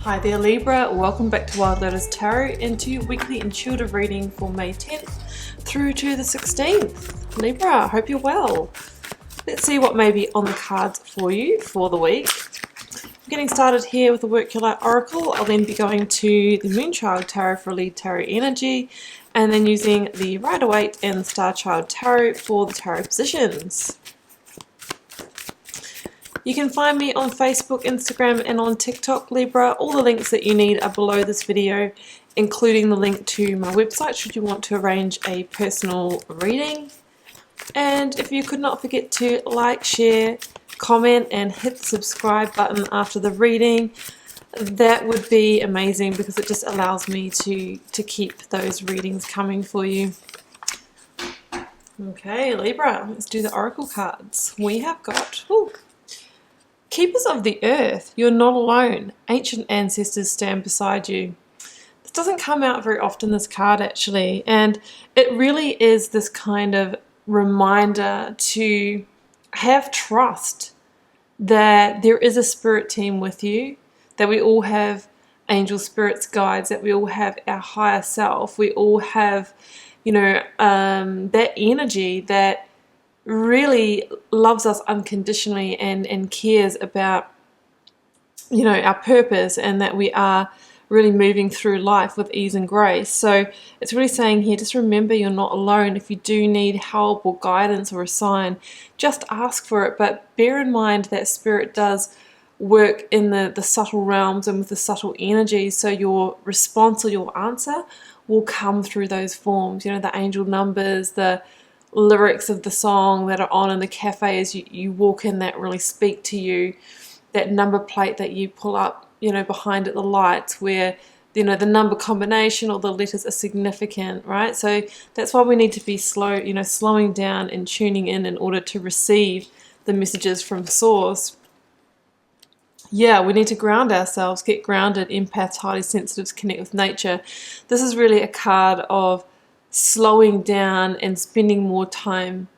Hi there Libra, welcome back to Wild Lotus Tarot and to your weekly intuitive reading for May 10th through to the 16th. Libra, I hope you're well. Let's see what may be on the cards for you for the week. I'm getting started here with the Work-Your-Light Oracle. I'll then be going to the Moonchild Tarot for lead tarot energy and then using the Rider-Waite and the Star Child Tarot for the tarot positions. You can find me on Facebook, Instagram and on TikTok, Libra. All the links that you need are below this video, including the link to my website should you want to arrange a personal reading. And if you could not forget to like, share, comment and hit the subscribe button after the reading, that would be amazing because it just allows me to keep those readings coming for you. Okay, Libra, let's do the oracle cards. We have got... Keepers of the earth, you're not alone. Ancient ancestors stand beside you. This doesn't come out very often, this card actually, and it really is this kind of reminder to have trust that there is a spirit team with you, that we all have angel spirits, guides, that we all have our higher self, we all have, you know, that energy that really loves us unconditionally and cares about, you know, our purpose and that we are really moving through life with ease and grace. So it's really saying here, just remember you're not alone. If you do need help or guidance or a sign, just ask for it. But bear in mind that spirit does work in the subtle realms and with the subtle energies. So your response or your answer will come through those forms. You know, the angel numbers, the lyrics of the song that are on in the cafe as you walk in that really speak to you, that number plate that you pull up, you know, behind it, the lights where, you know, the number combination or the letters are significant, right? So that's why we need to be slow, you know, slowing down and tuning in order to receive the messages from source. Yeah, we need to ground ourselves, get grounded, empaths, highly sensitives, connect with nature. This is really a card of slowing down and spending more time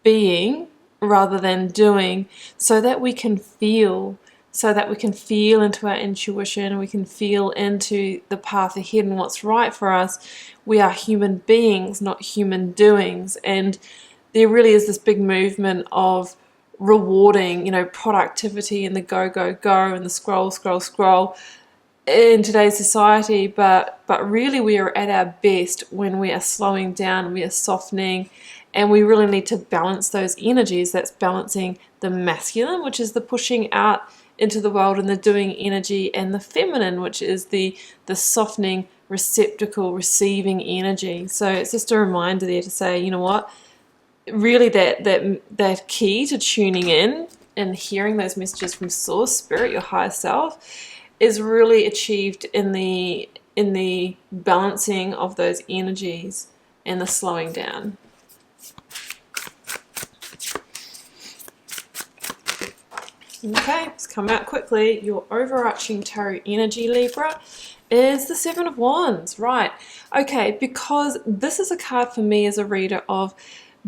being rather than doing, so that we can feel, into our intuition, we can feel into the path ahead and what's right for us. We are human beings, not human doings, and there really is this big movement of rewarding, you know, productivity and the go, go, go and the scroll, scroll, scroll in today's society, but really we are at our best when we are slowing down, we are softening, and we really need to balance those energies. That's balancing the masculine, which is the pushing out into the world and the doing energy, and the feminine, which is the softening, receptacle, receiving energy. So it's just a reminder there to say, you know what, really that key to tuning in and hearing those messages from source, spirit, your higher self, is really achieved in the balancing of those energies and the slowing down. Okay, let's come out quickly. Your overarching tarot energy, Libra, is the Seven of Wands. Right, okay, because this is a card for me as a reader of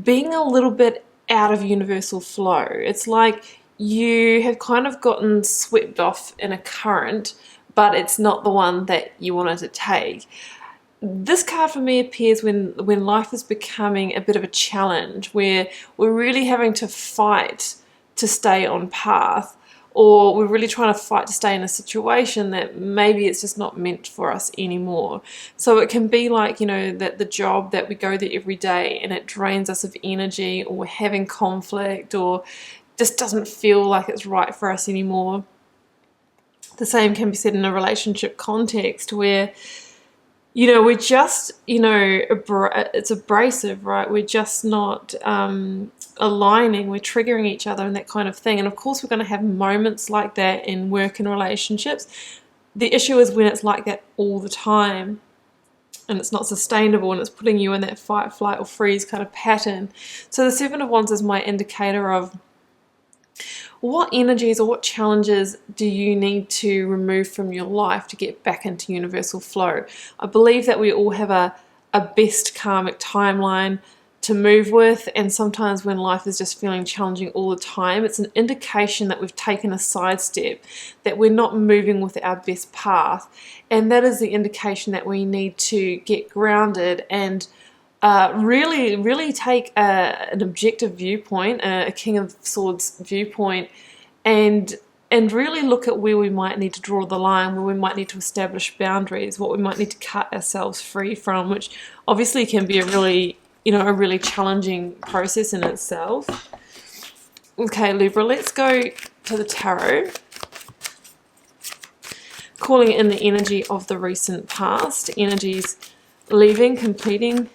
being a little bit out of universal flow. It's like you have kind of gotten swept off in a current, but it's not the one that you wanted to take. This card for me appears when life is becoming a bit of a challenge, where we're really having to fight to stay on path, or we're really trying to fight to stay in a situation that maybe it's just not meant for us anymore. So it can be like, you know, that the job that we go there every day and it drains us of energy, or we're having conflict, or just doesn't feel like it's right for us anymore. The same can be said in a relationship context where, you know, we're just, you know, it's abrasive, right? We're just not aligning, we're triggering each other and that kind of thing. And of course we're going to have moments like that in work and relationships. The issue is when it's like that all the time and it's not sustainable and it's putting you in that fight, flight or freeze kind of pattern. So the Seven of Wands is my indicator of what energies or what challenges do you need to remove from your life to get back into universal flow. I believe that we all have a best karmic timeline to move with, and sometimes when life is just feeling challenging all the time, it's an indication that we've taken a sidestep, that we're not moving with our best path, and that is the indication that we need to get grounded and really take an objective viewpoint, a King of Swords viewpoint, and really look at where we might need to draw the line, where we might need to establish boundaries, what we might need to cut ourselves free from, which obviously can be a really challenging process in itself. Okay, Libra, let's go to the tarot. Calling in the energy of the recent past, energies leaving, completing,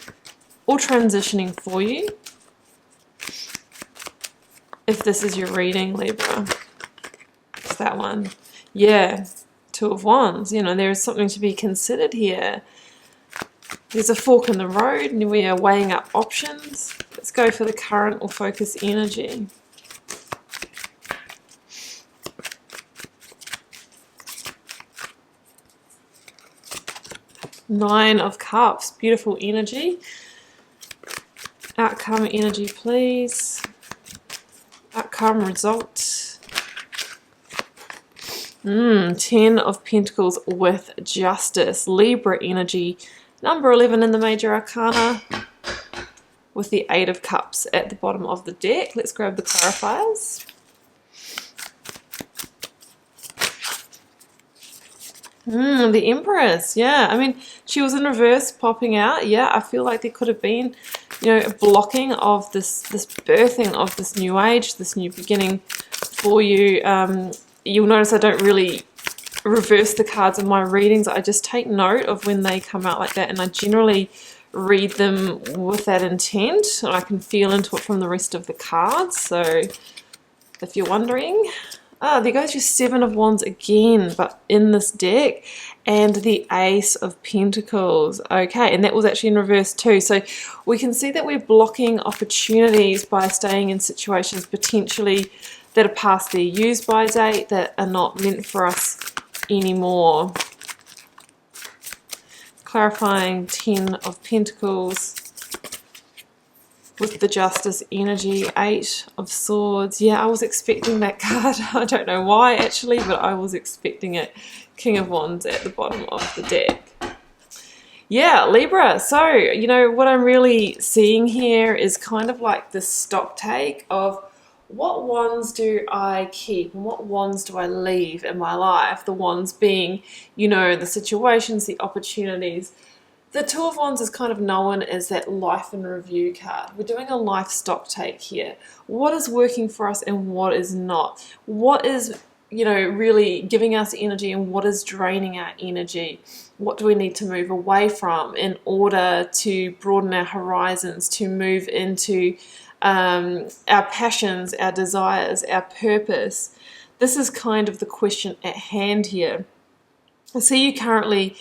or transitioning for you. If this is your reading, Libra, it's that one. Yeah, Two of Wands. You know, there is something to be considered here. There's a fork in the road and we are weighing up options. Let's go for the current or focus energy. Nine of Cups, beautiful energy. Outcome energy, please. Outcome result. 10 of Pentacles with Justice. Libra energy. Number 11 in the major arcana with the 8 of Cups at the bottom of the deck. Let's grab the clarifiers. The Empress, yeah. I mean, she was in reverse popping out. Yeah, I feel like there could have been, a blocking of this birthing of this new age, this new beginning for you. You'll notice I don't really reverse the cards in my readings. I just take note of when they come out like that, and I generally read them with that intent, and I can feel into it from the rest of the cards. So if you're wondering, there goes your 7 of Wands again, but in this deck, and the Ace of Pentacles. Okay, and that was actually in reverse too. So we can see that we're blocking opportunities by staying in situations potentially that are past their use by date, that are not meant for us anymore. Clarifying 10 of Pentacles with the Justice energy, 8 of Swords. Yeah, I was expecting that card. I don't know why actually, but I was expecting it. King of Wands at the bottom of the deck. Yeah, Libra. So, what I'm really seeing here is kind of like this stock take of what wands do I keep and what wands do I leave in my life? The wands being, the situations, the opportunities. The Two of Wands is kind of known as that life in review card. We're doing a life stock take here. What is working for us and what is not? What is, really giving us energy and what is draining our energy? What do we need to move away from in order to broaden our horizons, to move into our passions, our desires, our purpose? This is kind of the question at hand here. I see you currently,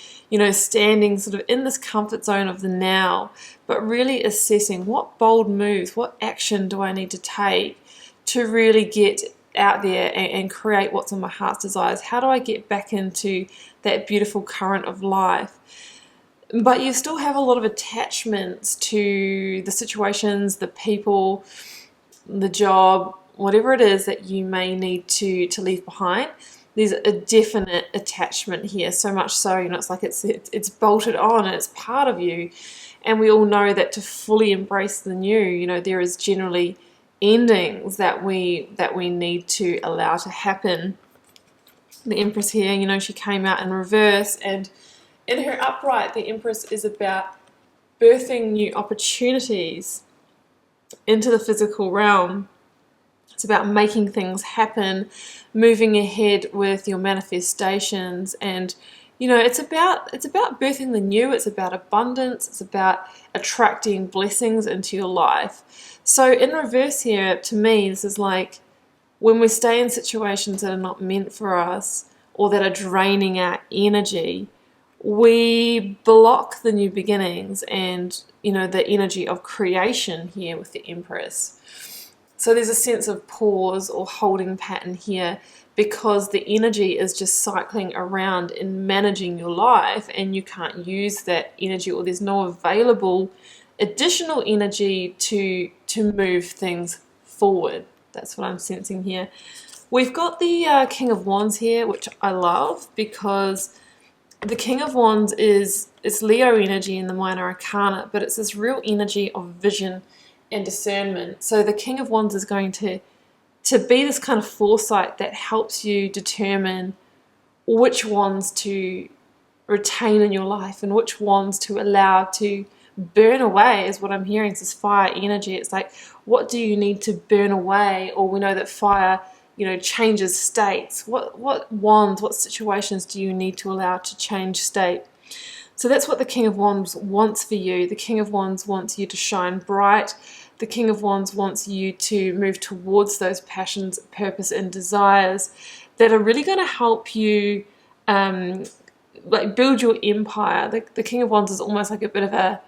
standing sort of in this comfort zone of the now, but really assessing what bold moves, what action do I need to take to really get out there and create what's in my heart's desires? How do I get back into that beautiful current of life? But you still have a lot of attachments to the situations, the people, the job, whatever it is that you may need to leave behind. There's a definite attachment here, so much so, it's like it's bolted on and it's part of you. And we all know that to fully embrace the new, there is generally endings that we need to allow to happen. The Empress here, she came out in reverse, and in her upright, the Empress is about birthing new opportunities into the physical realm. It's about making things happen, moving ahead with your manifestations, and it's about birthing the new. It's about abundance. It's about attracting blessings into your life. So in reverse here, to me, this is like when we stay in situations that are not meant for us or that are draining our energy, we block the new beginnings and the energy of creation here with the Empress. So there's a sense of pause or holding pattern here because the energy is just cycling around and managing your life, and you can't use that energy, or there's no available additional energy to move things forward. That's what I'm sensing here. We've got the King of Wands here, which I love, because the King of Wands it's Leo energy in the minor arcana, but it's this real energy of vision and discernment. So the King of Wands is going to be this kind of foresight that helps you determine which wands to retain in your life and which wands to allow to burn away, is what I'm hearing. It's this fire energy. It's like, what do you need to burn away? Or we know that fire, changes states. What wands, what situations do you need to allow to change state? So that's what the King of Wands wants for you. The King of Wands wants you to shine bright. The King of Wands wants you to move towards those passions, purpose, and desires that are really going to help you build your empire. The King of Wands is almost like a bit of a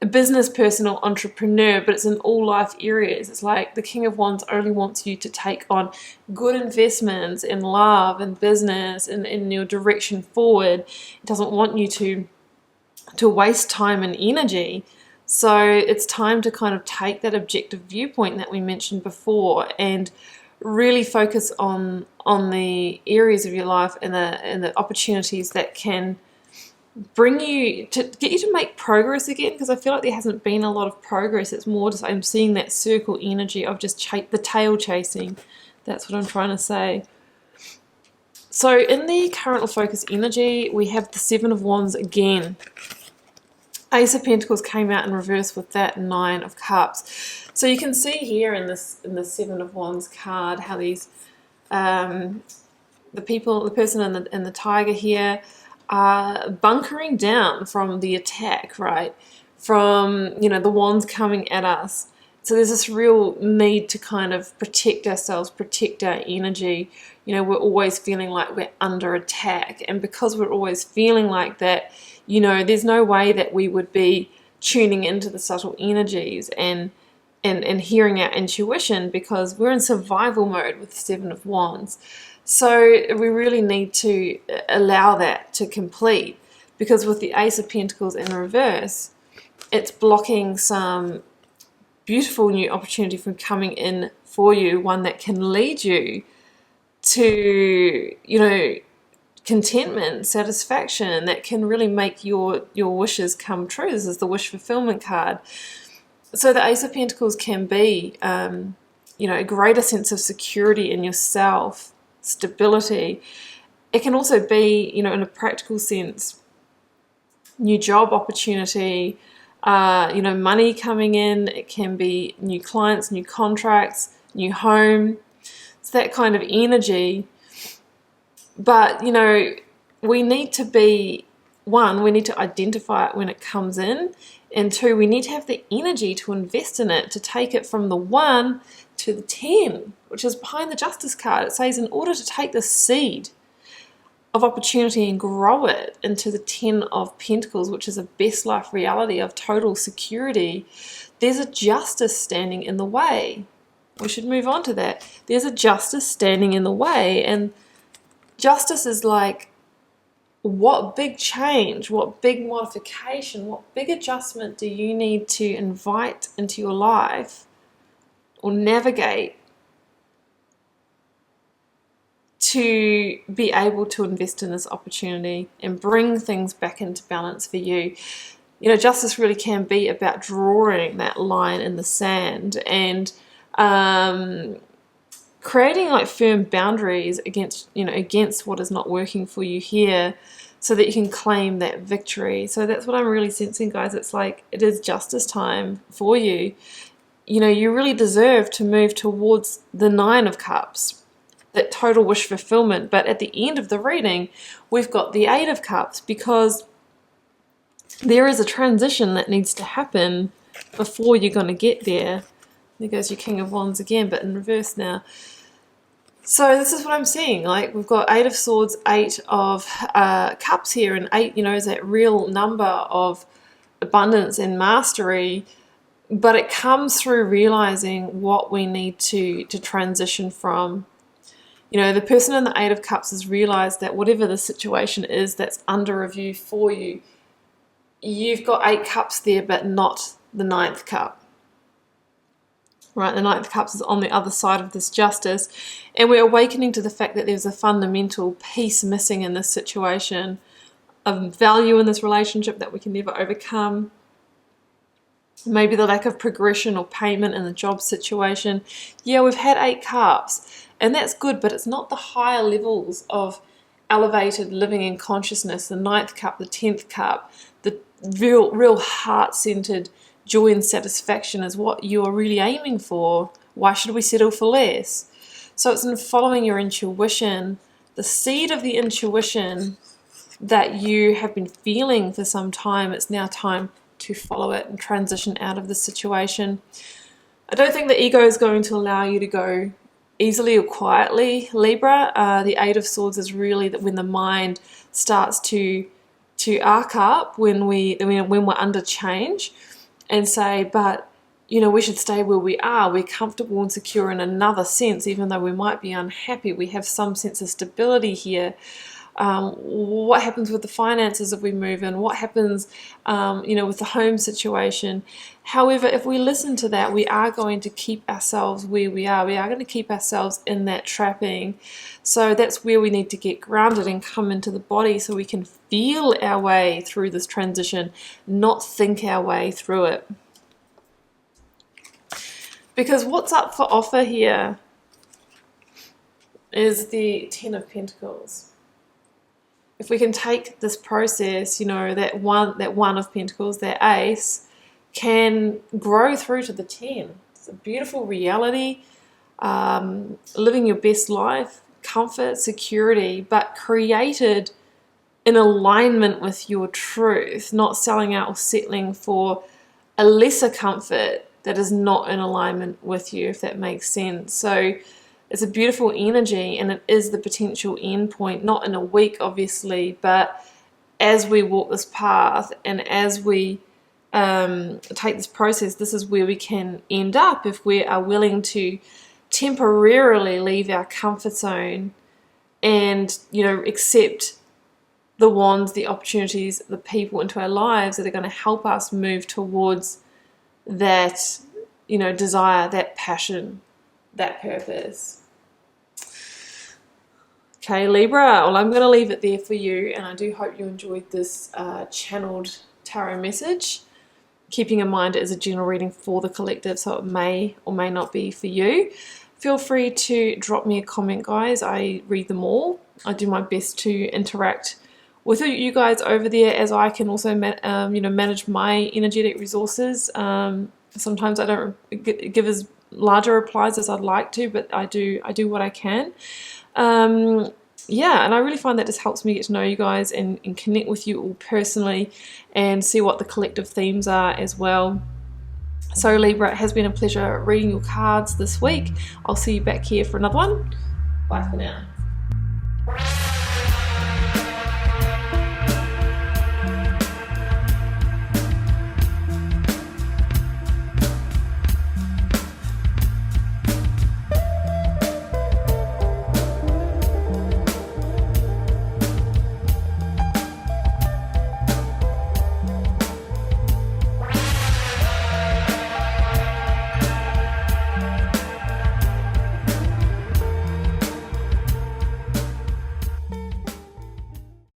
business person or entrepreneur, but it's in all life areas. It's like the King of Wands only wants you to take on good investments in love and business and in your direction forward. It doesn't want you to waste time and energy. So it's time to kind of take that objective viewpoint that we mentioned before and really focus on the areas of your life and the opportunities that can bring you to get you to make progress again, because I feel like there hasn't been a lot of progress. It's more just I'm seeing that circle energy of just the tail chasing. That's what I'm trying to say. So in the current focus energy, we have the Seven of Wands again. Ace of Pentacles came out in reverse with that Nine of Cups. So you can see here in the Seven of Wands card how these the person in the tiger here are bunkering down from the attack, right? From the wands coming at us. So there's this real need to kind of protect ourselves, protect our energy. We're always feeling like we're under attack, and because we're always feeling like that, there's no way that we would be tuning into the subtle energies and hearing our intuition, because we're in survival mode with the Seven of Wands. So we really need to allow that to complete, because with the Ace of Pentacles in reverse, it's blocking some beautiful new opportunity from coming in for you, one that can lead you to, contentment, satisfaction, that can really make your wishes come true. This is the wish fulfillment card. So the Ace of Pentacles can be, a greater sense of security in yourself, stability. It can also be, in a practical sense, new job opportunity, money coming in. It can be new clients, new contracts, new home. It's that kind of energy. But, we need to be, one, we need to identify it when it comes in, and two, we need to have the energy to invest in it, to take it from the 1 to the 10, which is behind the Justice card. It says in order to take the seed of opportunity and grow it into the 10 of Pentacles, which is a best life reality of total security, there's a justice standing in the way. We should move on to that. There's a justice standing in the way, and justice is like, what big change, what big modification, what big adjustment do you need to invite into your life or navigate to be able to invest in this opportunity and bring things back into balance for you? Justice really can be about drawing that line in the sand and creating like firm boundaries against what is not working for you here, so that you can claim that victory. So that's what I'm really sensing, guys. It's like it is justice time for you. You really deserve to move towards the 9 of Cups, that total wish fulfillment. But at the end of the reading, we've got the 8 of Cups, because there is a transition that needs to happen before you're going to get there. There goes your King of Wands again, but in reverse now. So this is what I'm seeing. Like, we've got 8 of Swords, 8 of Cups here, and 8, is that real number of abundance and mastery. But it comes through realizing what we need to transition from. The person in the 8 of Cups has realized that whatever the situation is that's under review for you, you've got 8 cups there, but not the 9th cup. Right, the 9th cups is on the other side of this justice, and we're awakening to the fact that there's a fundamental piece missing in this situation, of value in this relationship that we can never overcome. Maybe the lack of progression or payment in the job situation. Yeah, we've had 8 cups, and that's good, but it's not the higher levels of elevated living in consciousness, the 9th cup, the 10th cup, the real heart-centered joy and satisfaction is what you're really aiming for. Why should we settle for less? So it's in following your intuition, the seed of the intuition that you have been feeling for some time. It's now time to follow it and transition out of the situation. I don't think the ego is going to allow you to go easily or quietly, Libra. The 8 of Swords is really that when the mind starts to arc up, when we're under change, and say, but we should stay where we are. We're comfortable and secure in another sense, even though we might be unhappy. We have some sense of stability here. What happens with the finances if we move in? What happens, with the home situation? However, if we listen to that, we are going to keep ourselves where we are. We are going to keep ourselves in that trapping. So that's where we need to get grounded and come into the body so we can feel our way through this transition, not think our way through it. Because what's up for offer here is the 10 of Pentacles. If we can take this process, that one of Pentacles, that ace, can grow through to the 10. It's a beautiful reality, living your best life, comfort, security, but created in alignment with your truth, not selling out or settling for a lesser comfort that is not in alignment with you, if that makes sense. So it's a beautiful energy, and it is the potential end point, not in a week, obviously, but as we walk this path and as we take this process, this is where we can end up if we are willing to temporarily leave our comfort zone and, accept the wands, the opportunities, the people into our lives that are going to help us move towards that, desire, that passion, that purpose. Okay, Libra, well, I'm going to leave it there for you, and I do hope you enjoyed this channeled tarot message. Keeping in mind it is a general reading for the collective, so it may or may not be for you. Feel free to drop me a comment, guys. I read them all. I do my best to interact with you guys over there, as I can also manage my energetic resources. Sometimes I don't give as larger replies as I'd like to, but I do what I can. Yeah, and I really find that just helps me get to know you guys and connect with you all personally and see what the collective themes are as well. So Libra, it has been a pleasure reading your cards this week. I'll see you back here for another one. Bye for now.